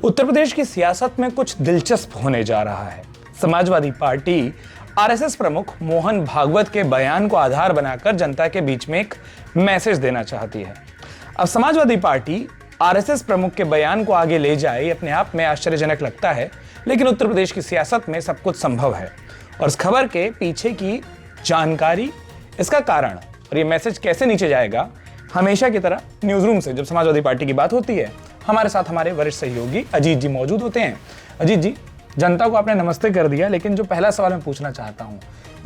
उत्तर प्रदेश की सियासत में कुछ दिलचस्प होने जा रहा है। समाजवादी पार्टी आरएसएस प्रमुख मोहन भागवत के बयान को आधार बनाकर जनता के बीच में एक मैसेज देना चाहती है। अब समाजवादी पार्टी आरएसएस प्रमुख के बयान को आगे ले जाए, अपने आप में आश्चर्यजनक लगता है, लेकिन उत्तर प्रदेश की सियासत में सब कुछ संभव है। और इस खबर के पीछे की जानकारी, इसका कारण और ये मैसेज कैसे नीचे जाएगा, हमेशा की तरह न्यूज रूम से जब समाजवादी पार्टी की बात होती है, हमारे साथ हमारे वरिष्ठ सहयोगी अजीत जी मौजूद होते हैं। अजीत जी, जनता को आपने नमस्ते कर दिया, लेकिन जो पहला सवाल मैं पूछना चाहता हूं,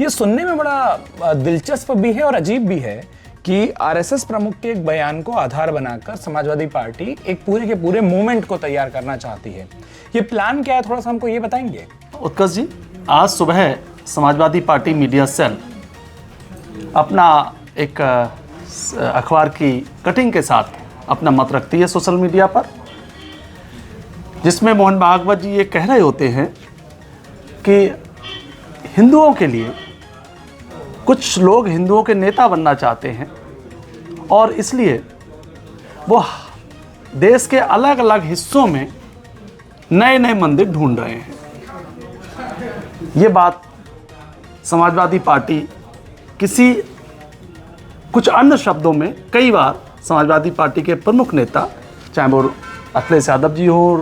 ये सुनने में बड़ा दिलचस्प भी है और अजीब भी है कि आरएसएस प्रमुख के एक बयान को आधार बनाकर समाजवादी पार्टी एक पूरे के पूरे मूवमेंट को तैयार करना चाहती है। ये प्लान क्या है, थोड़ा सा हमको ये बताएंगे? उत्कर्ष जी, आज सुबह समाजवादी पार्टी मीडिया सेल अपना एक अखबार की कटिंग के साथ अपना मत रखती है सोशल मीडिया पर, जिसमें मोहन भागवत जी ये कह रहे होते हैं कि हिंदुओं के लिए कुछ लोग हिंदुओं के नेता बनना चाहते हैं और इसलिए वो देश के अलग अलग हिस्सों में नए नए मंदिर ढूंढ रहे हैं। ये बात समाजवादी पार्टी कुछ अन्य शब्दों में कई बार समाजवादी पार्टी के प्रमुख नेता, चाहे वो अखिलेश यादव जी हों,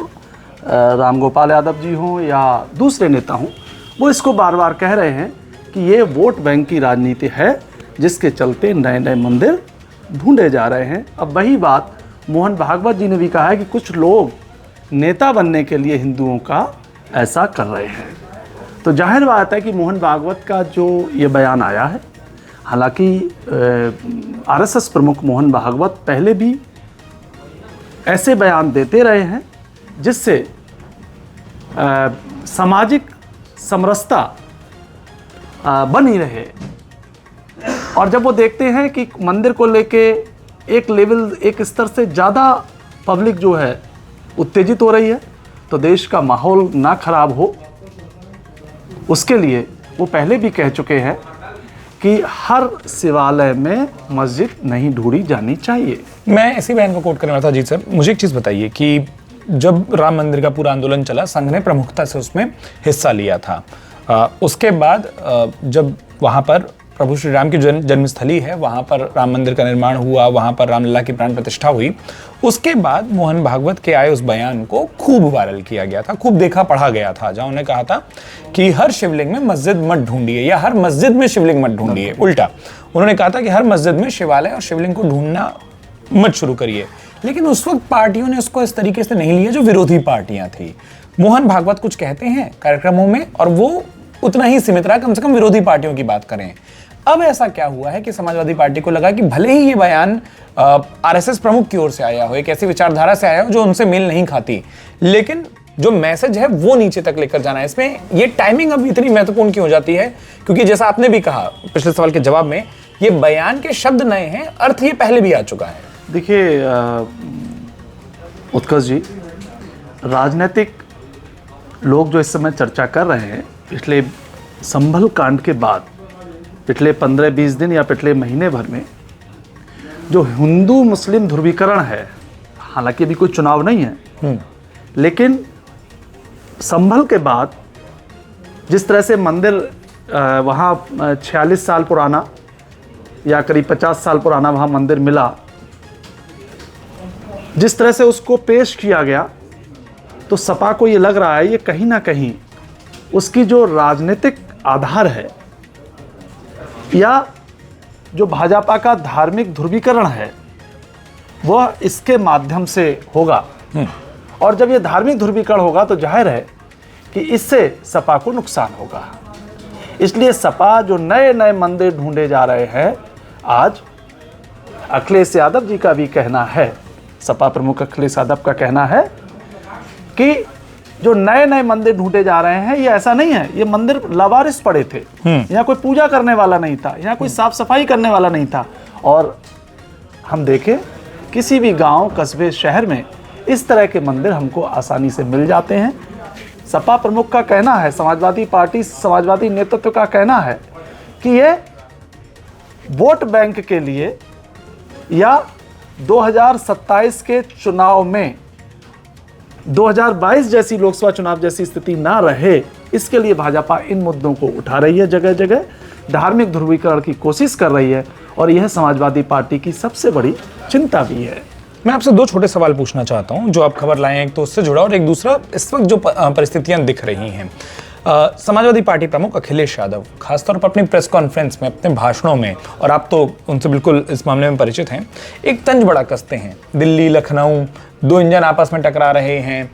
रामगोपाल यादव जी हों या दूसरे नेता हों, वो इसको बार बार कह रहे हैं कि ये वोट बैंक की राजनीति है, जिसके चलते नए नए मंदिर ढूंढे जा रहे हैं। अब वही बात मोहन भागवत जी ने भी कहा है कि कुछ लोग नेता बनने के लिए हिंदुओं का ऐसा कर रहे हैं। तो जाहिर बात है कि मोहन भागवत का जो ये बयान आया है, हालांकि आरएसएस प्रमुख मोहन भागवत पहले भी ऐसे बयान देते रहे हैं जिससे सामाजिक समरसता बनी रहे। और जब वो देखते हैं कि मंदिर को लेके एक स्तर से ज़्यादा पब्लिक जो है उत्तेजित हो रही है, तो देश का माहौल ना खराब हो, उसके लिए वो पहले भी कह चुके हैं कि हर शिवालय में मस्जिद नहीं ढूंढी जानी चाहिए। मैं इसी बयान को कोट करने वाला था। अजीत सर, मुझे एक चीज़ बताइए कि जब राम मंदिर का पूरा आंदोलन चला, संघ ने प्रमुखता से उसमें हिस्सा लिया था। उसके बाद जब वहाँ पर प्रभु श्री राम की जन्मस्थली है, वहाँ पर राम मंदिर का निर्माण हुआ, वहाँ पर रामलला की प्राण प्रतिष्ठा हुई, उसके बाद मोहन भागवत के आए उस बयान को खूब वायरल किया गया था, खूब देखा पढ़ा गया था, जहाँ उन्होंने कहा था कि हर शिवलिंग में मस्जिद मत ढूंढिए या हर मस्जिद में शिवलिंग मत ढूंढिए। उल्टा उन्होंने कहा था कि हर मस्जिद में शिवालय और शिवलिंग को ढूंढना मत शुरू करिए। लेकिन उस वक्त पार्टियों ने उसको इस तरीके से नहीं लिया जो विरोधी पार्टियां थी। मोहन भागवत कुछ कहते हैं कार्यक्रमों में और वो उतना ही सीमित रहा, कम से कम विरोधी पार्टियों की बात करें। अब ऐसा क्या हुआ है कि समाजवादी पार्टी को लगा कि भले ही ये बयान आरएसएस प्रमुख की ओर से आया हो, एक ऐसी विचारधारा से आया हो जो उनसे मेल नहीं खाती, लेकिन जो मैसेज है वो नीचे तक लेकर जाना है। इसमें ये टाइमिंग अब इतनी महत्वपूर्ण क्यों हो जाती है? क्योंकि जैसा आपने भी कहा पिछले सवाल के जवाब में, ये बयान के शब्द नए हैं, अर्थ ये पहले भी आ चुका है। देखिए उत्कर्ष जी, राजनीतिक लोग जो इस समय चर्चा कर रहे हैं, पिछले संभल कांड के बाद पिछले 15-20 दिन या पिछले महीने भर में जो हिंदू मुस्लिम ध्रुवीकरण है, हालांकि अभी कोई चुनाव नहीं है, लेकिन संभल के बाद जिस तरह से मंदिर वहाँ 46 साल पुराना या करीब 50 साल पुराना वहाँ मंदिर मिला, जिस तरह से उसको पेश किया गया, तो सपा को ये लग रहा है ये कहीं ना कहीं उसकी जो राजनीतिक आधार है या जो भाजपा का धार्मिक ध्रुवीकरण है, वह इसके माध्यम से होगा। और जब ये धार्मिक ध्रुवीकरण होगा तो जाहिर है कि इससे सपा को नुकसान होगा। इसलिए सपा जो नए नए मंदिर ढूंढे जा रहे हैं, आज अखिलेश यादव जी का भी कहना है, सपा प्रमुख अखिलेश यादव का कहना है कि जो नए नए मंदिर ढूंढे जा रहे हैं, ये ऐसा नहीं है ये मंदिर लावारिस पड़े थे, यहाँ कोई पूजा करने वाला नहीं था, यहाँ कोई साफ सफाई करने वाला नहीं था। और हम देखें किसी भी गांव, कस्बे, शहर में इस तरह के मंदिर हमको आसानी से मिल जाते हैं। सपा प्रमुख का कहना है, समाजवादी पार्टी, समाजवादी नेतृत्व का कहना है कि ये वोट बैंक के लिए या 2027 के चुनाव में 2022 जैसी लोकसभा चुनाव जैसी स्थिति ना रहे, इसके लिए भाजपा इन मुद्दों को उठा रही है, जगह जगह धार्मिक ध्रुवीकरण की कोशिश कर रही है, और यह समाजवादी पार्टी की सबसे बड़ी चिंता भी है। मैं आपसे दो छोटे सवाल पूछना चाहता हूं जो आप खबर लाए हैं, एक तो उससे जुड़ा और एक दूसरा इस वक्त जो परिस्थितियां दिख रही हैं। समाजवादी पार्टी प्रमुख अखिलेश यादव खासतौर पर अपनी प्रेस कॉन्फ्रेंस में, अपने भाषणों में, और आप तो उनसे बिल्कुल इस मामले में परिचित हैं, एक तंज बड़ा कसते हैं। दिल्ली लखनऊ दो इंजन आपस में टकरा रहे हैं।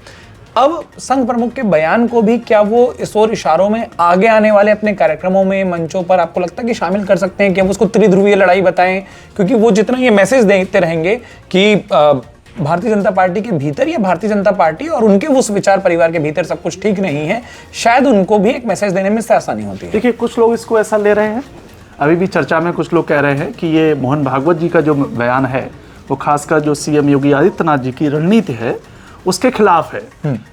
अब संघ प्रमुख के बयान को भी क्या वो इस ओर इशारों में आगे आने वाले अपने कार्यक्रमों में, मंचों पर आपको लगता है कि शामिल कर सकते हैं कि अब उसको त्रिध्रुवीय लड़ाई बताएं? क्योंकि वो जितना ये मैसेज देते रहेंगे कि भारतीय जनता पार्टी के भीतर या भारतीय जनता पार्टी और उनके उस विचार परिवार के भीतर सब कुछ ठीक नहीं है, शायद उनको भी एक मैसेज देने में से आसानी होती है। देखिए, कुछ लोग इसको ऐसा ले रहे हैं, अभी भी चर्चा में कुछ लोग कह रहे हैं कि ये मोहन भागवत जी का जो बयान है वो खासकर जो सीएम योगी आदित्यनाथ जी की रणनीति है उसके खिलाफ है।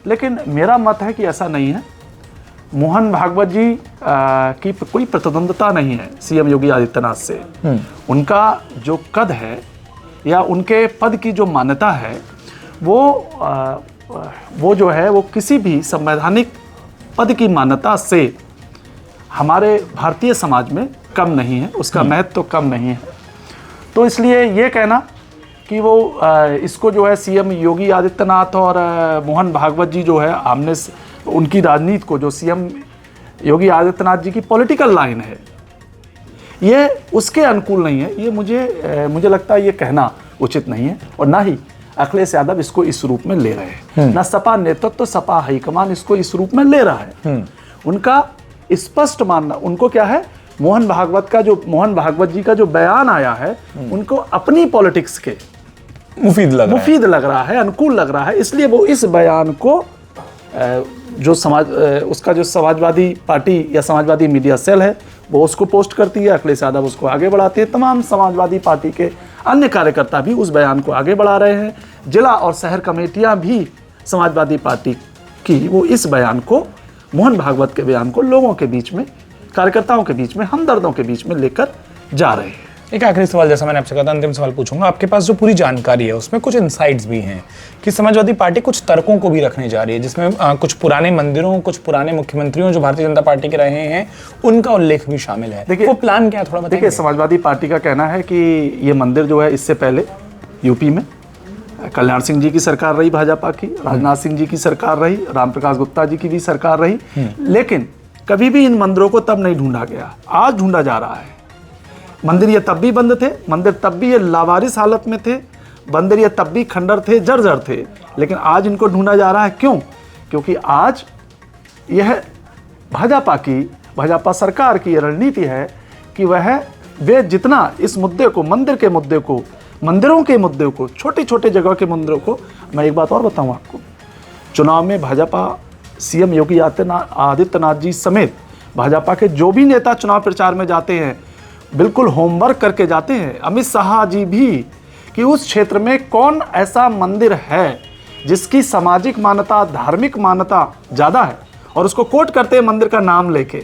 लेकिन मेरा मत है कि ऐसा नहीं है। मोहन भागवत जी की कोई प्रतिद्वंदता नहीं है सीएम योगी आदित्यनाथ से। उनका जो कद है या उनके पद की जो मान्यता है वो जो है वो किसी भी संवैधानिक पद की मान्यता से हमारे भारतीय समाज में कम नहीं है, उसका महत्व तो कम नहीं है। तो इसलिए ये कहना कि वो इसको जो है सीएम योगी आदित्यनाथ और मोहन भागवत जी जो है आमने उनकी राजनीति को, जो सीएम योगी आदित्यनाथ जी की पॉलिटिकल लाइन है, ये उसके अनुकूल नहीं है। ये मुझे लगता है ये कहना उचित नहीं है, और ना ही अखिलेश यादव इसको इस रूप में ले रहे हैं। ना सपा नेतृत्व तो सपा हाईकमान इसको इस रूप में ले रहा है। उनका स्पष्ट मानना, उनको क्या है, मोहन भागवत जी का जो बयान आया है उनको अपनी पॉलिटिक्स के मुफीद लग रहा है, अनुकूल लग रहा है। इसलिए वो इस बयान को जो उसका जो समाजवादी पार्टी या समाजवादी मीडिया सेल है वो उसको पोस्ट करती है, अखिलेश यादव उसको आगे बढ़ाते हैं। तमाम समाजवादी पार्टी के अन्य कार्यकर्ता भी उस बयान को आगे बढ़ा रहे हैं। जिला और शहर कमेटियां भी समाजवादी पार्टी की वो इस बयान को, मोहन भागवत के बयान को लोगों के बीच में, कार्यकर्ताओं के बीच में, हमदर्दों के बीच में लेकर जा रहे हैं। एक आखिरी सवाल, जैसा मैंने आपसे कहा था, अंतिम सवाल पूछूंगा। आपके पास जो पूरी जानकारी है उसमें कुछ इनसाइट्स भी हैं कि समाजवादी पार्टी कुछ तर्कों को भी रखने जा रही है, जिसमें कुछ पुराने मंदिरों, कुछ पुराने मुख्यमंत्रियों जो भारतीय जनता पार्टी के रहे हैं उनका उल्लेख भी शामिल है। देखिए, वो प्लान क्या है, थोड़ा बताइए। देखिए, समाजवादी पार्टी का कहना है कि ये मंदिर जो है इससे पहले यूपी में कल्याण सिंह जी की सरकार रही, भाजपा की, राजनाथ सिंह जी की सरकार रही, रामप्रकाश गुप्ता जी की भी सरकार रही, लेकिन कभी भी इन मंदिरों को तब नहीं ढूंढा गया। आज ढूंढा जा रहा है। मंदिर ये तब भी बंद थे, मंदिर तब भी ये लावारिस हालत में थे, मंदिर ये तब भी खंडर थे, जर्जर थे, लेकिन आज इनको ढूंढा जा रहा है। क्यों? क्योंकि आज यह भाजपा सरकार की ये रणनीति है कि वे जितना इस मुद्दे को, मंदिरों के मुद्दे को, छोटे छोटे जगह के मंदिरों को, मैं एक बात और बताऊं आपको, चुनाव में भाजपा सीएम योगी आदित्यनाथ जी समेत भाजपा के जो भी नेता चुनाव प्रचार में जाते हैं बिल्कुल होमवर्क करके जाते हैं, अमित शाह जी भी, कि उस क्षेत्र में कौन ऐसा मंदिर है जिसकी सामाजिक मान्यता, धार्मिक मान्यता ज़्यादा है, और उसको कोट करते हैं मंदिर का नाम लेके।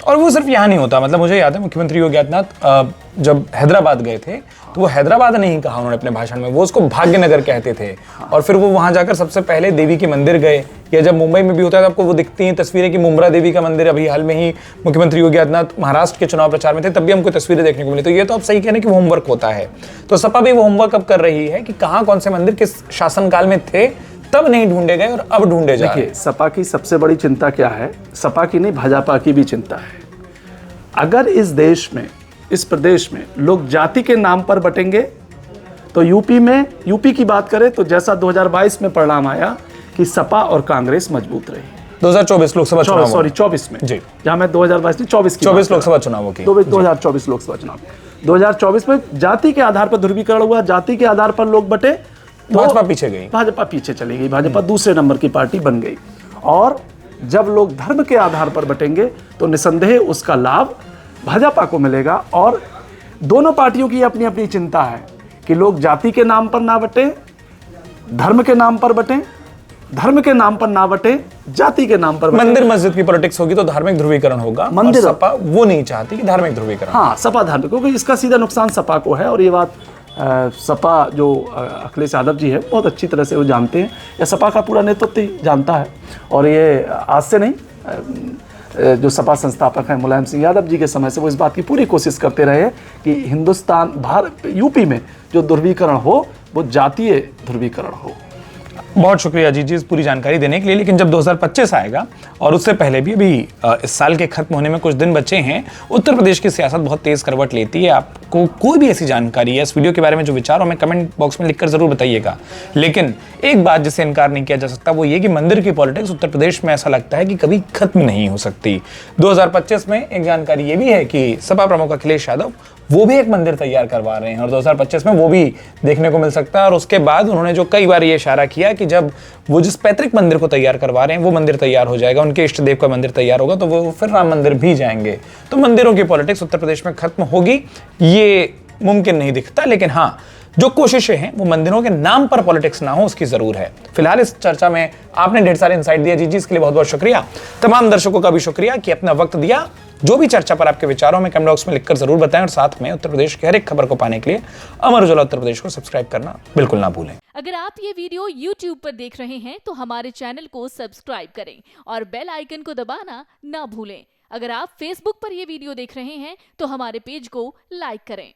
और वो सिर्फ यहाँ नहीं होता, मतलब मुझे याद है मुख्यमंत्री योगी आदित्यनाथ जब हैदराबाद गए थे तो वो हैदराबाद नहीं कहा उन्होंने अपने भाषण में, वो उसको भाग्यनगर कहते थे। और फिर वो वहाँ जाकर सबसे पहले देवी के मंदिर गए। या जब मुंबई में भी होता है तो आपको वो दिखती हैं तस्वीरें कि मुंब्रा देवी का मंदिर, अभी हाल में ही मुख्यमंत्री योगी आदित्यनाथ महाराष्ट्र के चुनाव प्रचार में थे, तब भी हमको तस्वीरें देखने को मिली। तो ये तो आप सही कह रहे हैं कि वो होमवर्क होता है। तो सपा भी वो होमवर्क अब कर रही है कि कहाँ कौन से मंदिर किस शासनकाल में थे, तब नहीं ढूंढे गए और अब ढूंढे जा रहे हैं। सपा की सबसे बड़ी चिंता क्या है? सपा की नहीं, भाजपा की भी चिंता है। अगर इस देश में, इस प्रदेश में लोग जाति के नाम पर बटेंगे तो यूपी की बात करें तो जैसा 2022 में परिणाम आया कि सपा और कांग्रेस मजबूत रही। 2024 लोकसभा चुनाव, सॉरी 24 में जी, जहां मैं 2022 नहीं 24 लोकसभा चुनावों की, 2024 लोकसभा चुनाव, 2024 में जाति के आधार पर ध्रुवीकरण हुआ, जाति के आधार पर लोग बटे, तो भाजपा पीछे गई, भाजपा पीछे चली गई, भाजपा दूसरे नंबर की पार्टी बन गई। और जब लोग धर्म के आधार पर बटेंगे तो निसंदेह उसका लाभ भाजपा को मिलेगा। और दोनों पार्टियों की अपनी अपनी चिंता है कि लोग जाति के नाम पर ना बटे, धर्म के नाम पर बटे, धर्म के नाम पर ना बटे, जाति के नाम पर बटे। मंदिर मस्जिद की पॉलिटिक्स होगी तो धार्मिक ध्रुवीकरण होगा, मंदिर, और सपा वो नहीं चाहती कि धार्मिक ध्रुवीकरण। हाँ, सपा धार्मिक, क्योंकि इसका सीधा नुकसान सपा को है। और ये बात सपा जो अखिलेश यादव जी है बहुत अच्छी तरह से वो जानते हैं, या सपा का पूरा नेतृत्व ही जानता है। और ये आज से नहीं, जो सपा संस्थापक हैं मुलायम सिंह यादव जी के समय से वो इस बात की पूरी कोशिश करते रहे कि हिंदुस्तान भारत यूपी में जो ध्रुवीकरण हो वो जातीय ध्रुवीकरण हो। बहुत शुक्रिया जी इस पूरी जानकारी देने के लिए। लेकिन जब 2025 आएगा और उससे पहले भी अभी इस साल के खत्म होने में कुछ दिन बचे हैं, उत्तर प्रदेश की सियासत बहुत तेज करवट लेती है। आपको कोई भी ऐसी जानकारी है इस वीडियो के बारे में जो विचार हो, हमें कमेंट बॉक्स में लिखकर जरूर बताइएगा। लेकिन एक बात जिसे इनकार नहीं किया जा सकता वो ये कि मंदिर की पॉलिटिक्स उत्तर प्रदेश में ऐसा लगता है कि कभी खत्म नहीं हो सकती। 2025 में एक जानकारी ये भी है कि सपा प्रमुख अखिलेश यादव वो भी एक मंदिर तैयार करवा रहे हैं और 2025 में वो भी देखने को मिल सकता है। और उसके बाद उन्होंने जो कई बार ये इशारा किया कि जब वो जिस पैतृक मंदिर को तैयार करवा रहे हैं वो मंदिर तैयार हो जाएगा, उनके इष्ट देव का मंदिर तैयार होगा, तो वो फिर राम मंदिर भी जाएंगे। तो मंदिरों की पॉलिटिक्स उत्तर प्रदेश में खत्म होगी ये मुमकिन नहीं दिखता। लेकिन हाँ, जो कोशिशें हैं वो मंदिरों के नाम पर पॉलिटिक्स ना हो उसकी जरूर है। फिलहाल इस चर्चा में आपने ढेर सारे इंसाइट दिया जी इसके लिए बहुत बहुत शुक्रिया। तमाम दर्शकों का भी शुक्रिया कि अपना वक्त दिया। जो भी चर्चा पर आपके विचारों में कमेंट बॉक्स में लिखकर जरूर बताएं और साथ में उत्तर प्रदेश की हर एक खबर को पाने के लिए अमर उजाला उत्तर प्रदेश को सब्सक्राइब करना बिल्कुल ना भूलें। अगर आप ये वीडियो YouTube पर देख रहे हैं तो हमारे चैनल को सब्सक्राइब करें और बेल आइकन को दबाना ना भूलें। अगर आप Facebook पर ये वीडियो देख रहे हैं तो हमारे पेज को लाइक करें।